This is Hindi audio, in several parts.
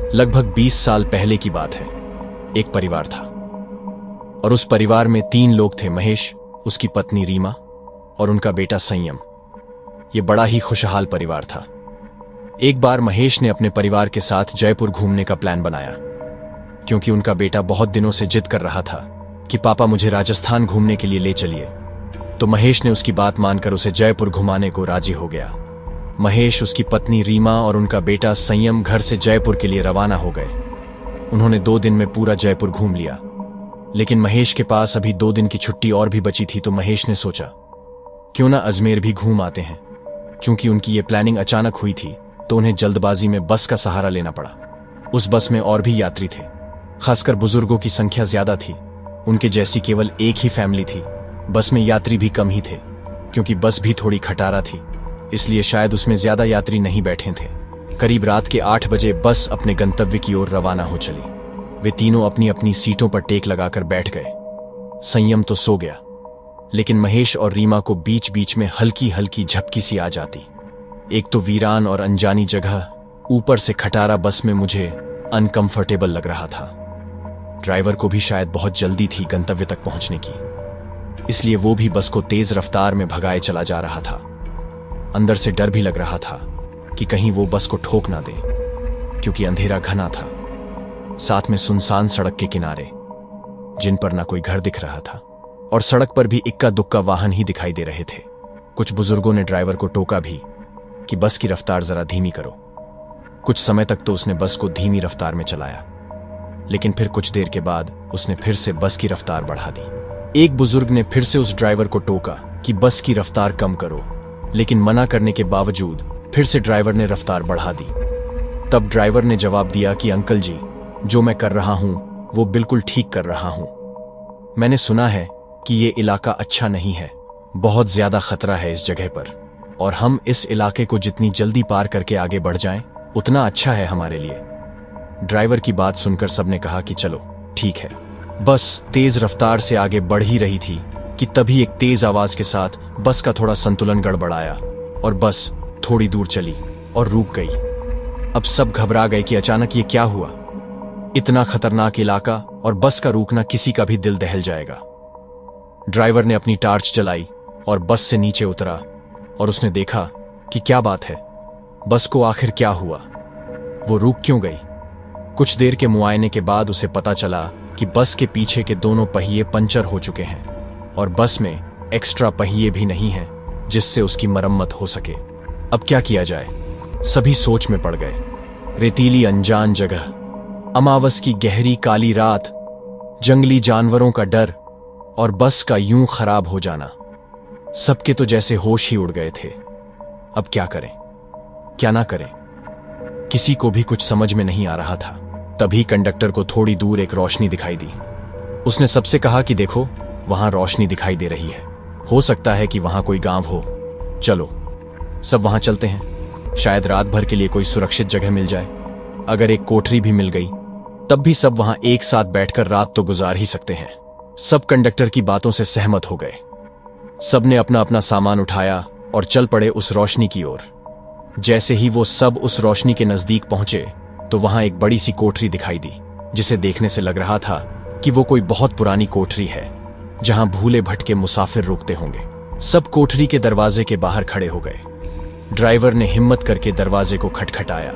लगभग 20 साल पहले की बात है। एक परिवार था और उस परिवार में 3 लोग थे, महेश, उसकी पत्नी रीमा और उनका बेटा संयम। ये बड़ा ही खुशहाल परिवार था। एक बार महेश ने अपने परिवार के साथ जयपुर घूमने का प्लान बनाया, क्योंकि उनका बेटा बहुत दिनों से जिद कर रहा था कि पापा मुझे राजस्थान घूमने के लिए ले चलिए। तो महेश ने उसकी बात मानकर उसे जयपुर घुमाने को राजी हो गया। महेश, उसकी पत्नी रीमा और उनका बेटा संयम घर से जयपुर के लिए रवाना हो गए। उन्होंने 2 दिन में पूरा जयपुर घूम लिया, लेकिन महेश के पास अभी 2 दिन की छुट्टी और भी बची थी। तो महेश ने सोचा, क्यों ना अजमेर भी घूम आते हैं। चूंकि उनकी ये प्लानिंग अचानक हुई थी, तो उन्हें जल्दबाजी में बस का सहारा लेना पड़ा। उस बस में और भी यात्री थे, खासकर बुजुर्गों की संख्या ज्यादा थी। उनके जैसी केवल एक ही फैमिली थी। बस में यात्री भी कम ही थे, क्योंकि बस भी थोड़ी खटारा थी, इसलिए शायद उसमें ज्यादा यात्री नहीं बैठे थे। करीब रात के 8 बजे बस अपने गंतव्य की ओर रवाना हो चली। वे तीनों अपनी अपनी सीटों पर टेक लगाकर बैठ गए। संयम तो सो गया, लेकिन महेश और रीमा को बीच बीच में हल्की हल्की झपकी सी आ जाती। एक तो वीरान और अनजानी जगह, ऊपर से खटारा बस में मुझे अनकंफर्टेबल लग रहा था। ड्राइवर को भी शायद बहुत जल्दी थी गंतव्य तक पहुंचने की, इसलिए वो भी बस को तेज रफ्तार में भगाए चला जा रहा था। अंदर से डर भी लग रहा था कि कहीं वो बस को ठोक ना दे, क्योंकि अंधेरा घना था। साथ में सुनसान सड़क के किनारे, जिन पर ना कोई घर दिख रहा था, और सड़क पर भी इक्का दुक्का वाहन ही दिखाई दे रहे थे। कुछ बुजुर्गों ने ड्राइवर को टोका भी कि बस की रफ्तार जरा धीमी करो। कुछ समय तक तो उसने बस को धीमी रफ्तार में चलाया, लेकिन फिर कुछ देर के बाद उसने फिर से बस की रफ्तार बढ़ा दी। एक बुजुर्ग ने फिर से उस ड्राइवर को टोका कि बस की रफ्तार कम करो, लेकिन मना करने के बावजूद फिर से ड्राइवर ने रफ्तार बढ़ा दी। तब ड्राइवर ने जवाब दिया कि अंकल जी, जो मैं कर रहा हूं वो बिल्कुल ठीक कर रहा हूं। मैंने सुना है कि ये इलाका अच्छा नहीं है, बहुत ज्यादा खतरा है इस जगह पर, और हम इस इलाके को जितनी जल्दी पार करके आगे बढ़ जाएं, उतना अच्छा है हमारे लिए। ड्राइवर की बात सुनकर सबने कहा कि चलो ठीक है। बस तेज रफ्तार से आगे बढ़ ही रही थी कि तभी एक तेज आवाज के साथ बस का थोड़ा संतुलन गड़बड़ाया और बस थोड़ी दूर चली और रुक गई। अब सब घबरा गए कि अचानक ये क्या हुआ। इतना खतरनाक इलाका और बस का रुकना, किसी का भी दिल दहल जाएगा। ड्राइवर ने अपनी टार्च जलाई और बस से नीचे उतरा और उसने देखा कि क्या बात है, बस को आखिर क्या हुआ, वो रुक क्यों गई। कुछ देर के मुआयने के बाद उसे पता चला कि बस के पीछे के दोनों पहिए पंचर हो चुके हैं और बस में एक्स्ट्रा पहिए भी नहीं हैं जिससे उसकी मरम्मत हो सके। अब क्या किया जाए, सभी सोच में पड़ गए। रेतीली अनजान जगह, अमावस की गहरी काली रात, जंगली जानवरों का डर और बस का यूं खराब हो जाना, सबके तो जैसे होश ही उड़ गए थे। अब क्या करें, क्या ना करें, किसी को भी कुछ समझ में नहीं आ रहा था। तभी कंडक्टर को थोड़ी दूर एक रोशनी दिखाई दी। उसने सबसे कहा कि देखो, वहां रोशनी दिखाई दे रही है, हो सकता है कि वहां कोई गांव हो, चलो सब वहां चलते हैं, शायद रात भर के लिए कोई सुरक्षित जगह मिल जाए। अगर एक कोठरी भी मिल गई तब भी सब वहां एक साथ बैठकर रात तो गुजार ही सकते हैं। सब कंडक्टर की बातों से सहमत हो गए। सबने अपना अपना सामान उठाया और चल पड़े उस रोशनी की ओर। जैसे ही वो सब उस रोशनी के नजदीक पहुंचे तो वहां एक बड़ी सी कोठरी दिखाई दी, जिसे देखने से लग रहा था कि वो कोई बहुत पुरानी कोठरी है जहां भूले भटके मुसाफिर रुकते होंगे। सब कोठरी के दरवाजे के बाहर खड़े हो गए। ड्राइवर ने हिम्मत करके दरवाजे को खटखटाया।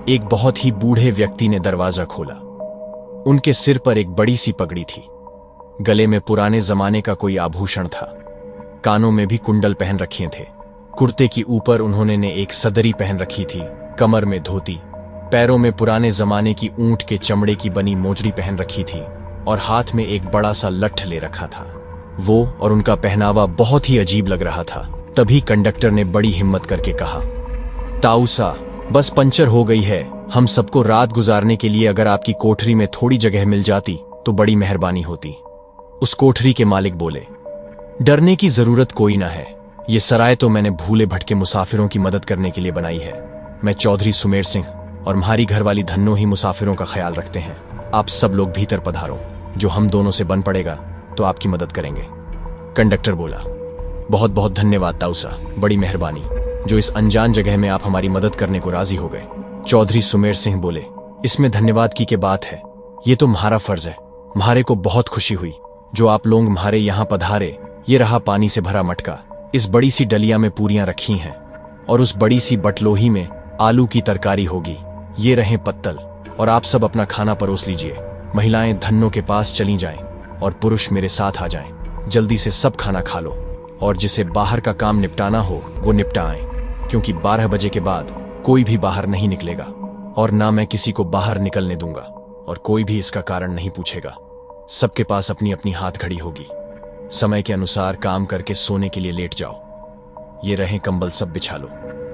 एक बहुत ही बूढ़े व्यक्ति ने दरवाजा खोला। उनके सिर पर एक बड़ी सी पगड़ी थी, गले में पुराने जमाने का कोई आभूषण था, कानों में भी कुंडल पहन रखे थे। कुर्ते की ऊपर उन्होंने ने एक सदरी पहन रखी थी, कमर में धोती, पैरों में पुराने जमाने की ऊंट के चमड़े की बनी मोजड़ी पहन रखी थी और हाथ में एक बड़ा सा लठ ले रखा था। वो और उनका पहनावा बहुत ही अजीब लग रहा था। तभी कंडक्टर ने बड़ी हिम्मत करके कहा, ताऊसा, बस पंचर हो गई है, हम सबको रात गुजारने के लिए अगर आपकी कोठरी में थोड़ी जगह मिल जाती तो बड़ी मेहरबानी होती। उस कोठरी के मालिक बोले, डरने की जरूरत कोई ना है, ये सराय तो मैंने भूले भटके मुसाफिरों की मदद करने के लिए बनाई है। मैं चौधरी सुमेर सिंह और म्हारी घरवाली धन्नो ही मुसाफिरों का ख्याल रखते हैं। आप सब लोग भीतर पधारो, जो हम दोनों से बन पड़ेगा तो आपकी मदद करेंगे। कंडक्टर बोला, बहुत बहुत धन्यवाद ताऊसा, बड़ी मेहरबानी, जो इस अनजान जगह में आप हमारी मदद करने को राजी हो गए। चौधरी सुमेर सिंह बोले, इसमें धन्यवाद की बात है। ये तो म्हारा फर्ज है। म्हारे को बहुत खुशी हुई जो आप लोग म्हारे यहाँ पधारे। ये रहा पानी से भरा मटका, इस बड़ी सी डलिया में पूरियां रखी हैं और उस बड़ी सी बटलोही में आलू की तरकारी होगी। ये रहे पत्तल और आप सब अपना खाना परोस लीजिए। महिलाएं धन्नों के पास चली जाएं और पुरुष मेरे साथ आ जाएं। जल्दी से सब खाना खा लो और जिसे बाहर का काम निपटाना हो वो निपटा आए, क्योंकि 12 बजे के बाद कोई भी बाहर नहीं निकलेगा और ना मैं किसी को बाहर निकलने दूंगा और कोई भी इसका कारण नहीं पूछेगा। सबके पास अपनी अपनी हाथ घड़ी होगी। समय के अनुसार काम करके सोने के लिए लेट जाओ। ये रहे कंबल, सब बिछा लो।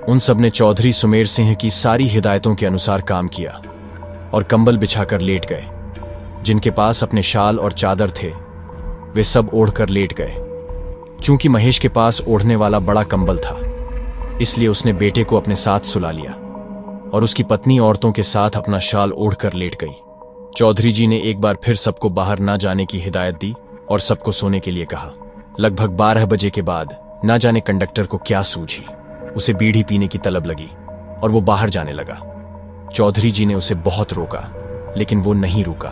उन सब ने चौधरी सुमेर सिंह की सारी हिदायतों के अनुसार काम किया और कंबल बिछाकर लेट गए। जिनके पास अपने शाल और चादर थे वे सब ओढ़कर लेट गए। चूंकि महेश के पास ओढ़ने वाला बड़ा कंबल था, इसलिए उसने बेटे को अपने साथ सुला लिया और उसकी पत्नी औरतों के साथ अपना शाल ओढ़कर लेट गई। चौधरी जी ने एक बार फिर सबको बाहर ना जाने की हिदायत दी और सबको सोने के लिए कहा। लगभग 12 बजे के बाद ना जाने कंडक्टर को क्या सूझी, उसे बीड़ी पीने की तलब लगी और वो बाहर जाने लगा। चौधरी जी ने उसे बहुत रोका, लेकिन वो नहीं रुका।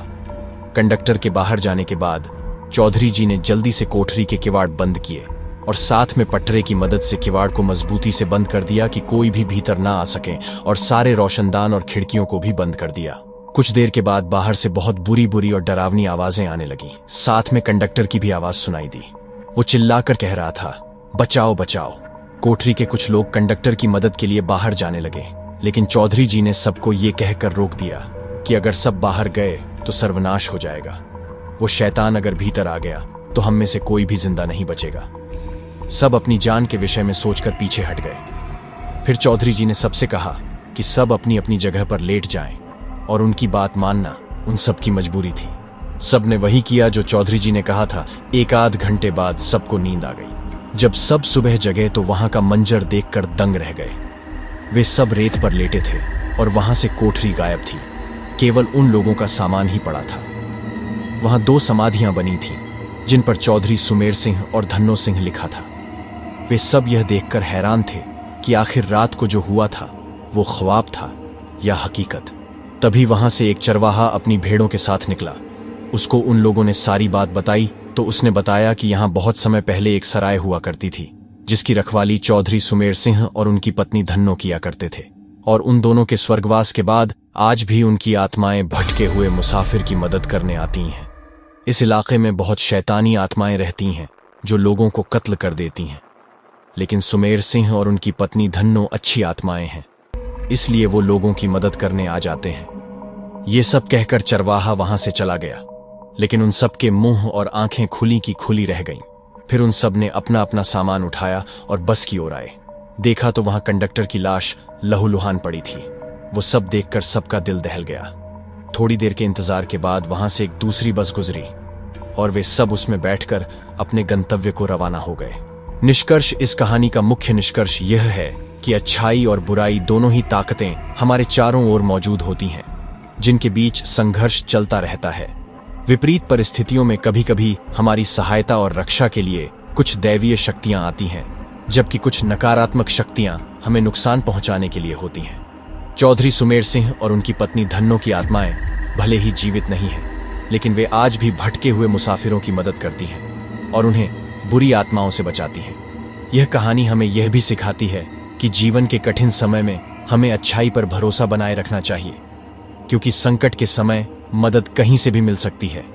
कंडक्टर के बाहर जाने के बाद चौधरी जी ने जल्दी से कोठरी के किवाड़ बंद किए और साथ में पटरे की मदद से किवाड़ को मजबूती से बंद कर दिया कि कोई भी भीतर ना आ सके, और सारे रोशनदान और खिड़कियों को भी बंद कर दिया। कुछ देर के बाद बाहर से बहुत बुरी बुरी और डरावनी आवाजें आने लगी। साथ में कंडक्टर की भी आवाज सुनाई दी। वो चिल्लाकर कह रहा था, बचाओ बचाओ। कोठरी के कुछ लोग कंडक्टर की मदद के लिए बाहर जाने लगे, लेकिन चौधरी जी ने सबको ये कहकर रोक दिया कि अगर सब बाहर गए तो सर्वनाश हो जाएगा। वो शैतान अगर भीतर आ गया तो हम में से कोई भी जिंदा नहीं बचेगा। सब अपनी जान के विषय में सोचकर पीछे हट गए। फिर चौधरी जी ने सबसे कहा कि सब अपनी अपनी जगह पर लेट जाएं और उनकी बात मानना उन सब की मजबूरी थी। सब ने वही किया जो चौधरी जी ने कहा था। एक आध घंटे बाद सबको नींद आ गई। जब सब सुबह जगे तो वहां का मंजर देखकर दंग रह गए। वे सब रेत पर लेटे थे और वहां से कोठरी गायब थी। केवल उन लोगों का सामान ही पड़ा था। वहां 2 समाधियां बनी थीं, जिन पर चौधरी सुमेर सिंह और धन्नो सिंह लिखा था। वे सब यह देखकर हैरान थे कि आखिर रात को जो हुआ था वो ख्वाब था या हकीकत। तभी वहां से एक चरवाहा अपनी भेड़ों के साथ निकला। उसको उन लोगों ने सारी बात बताई तो उसने बताया कि यहां बहुत समय पहले एक सराय हुआ करती थी, जिसकी रखवाली चौधरी सुमेर सिंह और उनकी पत्नी धन्नो किया करते थे, और उन दोनों के स्वर्गवास के बाद आज भी उनकी आत्माएं भटके हुए मुसाफिर की मदद करने आती हैं। इस इलाके में बहुत शैतानी आत्माएं रहती हैं जो लोगों को कत्ल कर देती हैं, लेकिन सुमेर सिंह और उनकी पत्नी धन्नो अच्छी आत्माएं हैं, इसलिए वो लोगों की मदद करने आ जाते हैं। ये सब कहकर चरवाहा वहां से चला गया, लेकिन उन सब के मुंह और आंखें खुली की खुली रह गईं। फिर उन सब ने अपना अपना सामान उठाया और बस की ओर आए। देखा तो वहां कंडक्टर की लाश लहूलुहान पड़ी थी। वो सब देखकर सबका दिल दहल गया। थोड़ी देर के इंतजार के बाद वहां से एक दूसरी बस गुजरी और वे सब उसमें बैठकर अपने गंतव्य को रवाना हो गए। निष्कर्ष, इस कहानी का मुख्य निष्कर्ष यह है कि अच्छाई और बुराई दोनों ही ताकतें हमारे चारों ओर मौजूद होती हैं, जिनके बीच संघर्ष चलता रहता है। विपरीत परिस्थितियों में कभी कभी हमारी सहायता और रक्षा के लिए कुछ दैवीय शक्तियां आती हैं, जबकि कुछ नकारात्मक शक्तियां हमें नुकसान पहुंचाने के लिए होती हैं। चौधरी सुमेर सिंह और उनकी पत्नी धन्नो की आत्माएं भले ही जीवित नहीं हैं, लेकिन वे आज भी भटके हुए मुसाफिरों की मदद करती हैं और उन्हें बुरी आत्माओं से बचाती हैं। यह कहानी हमें यह भी सिखाती है कि जीवन के कठिन समय में हमें अच्छाई पर भरोसा बनाए रखना चाहिए, क्योंकि संकट के समय मदद कहीं से भी मिल सकती है।